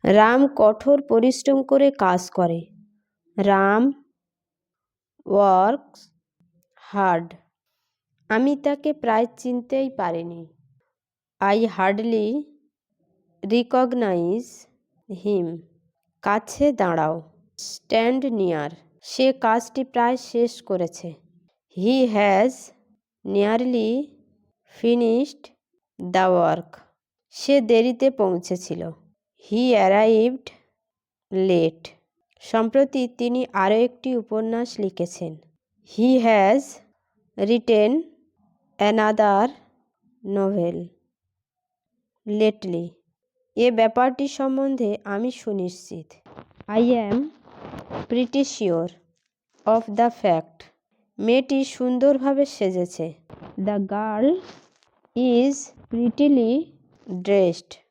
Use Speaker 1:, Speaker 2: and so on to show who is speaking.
Speaker 1: রাম কঠোর পরিশ্রম করে কাজ করে। Ram works hard. আমি তাকে প্রায় চিনতেই পারিনি। I hardly recognise him. কাছে দাঁড়াও। Stand near. সে কাজটি প্রায় শেষ করেছে। He has nearly finished the work. সে দেরিতে পৌঁছেছিল। He arrived late. সম্প্রতি তিনি আরও একটি উপন্যাস লিখেছেন। He has written another novel lately. এ ব্যাপারটি সম্বন্ধে আমি সুনিশ্চিত। I am pretty sure of the fact. মেয়েটি সুন্দরভাবে সেজেছে। The girl is prettily dressed.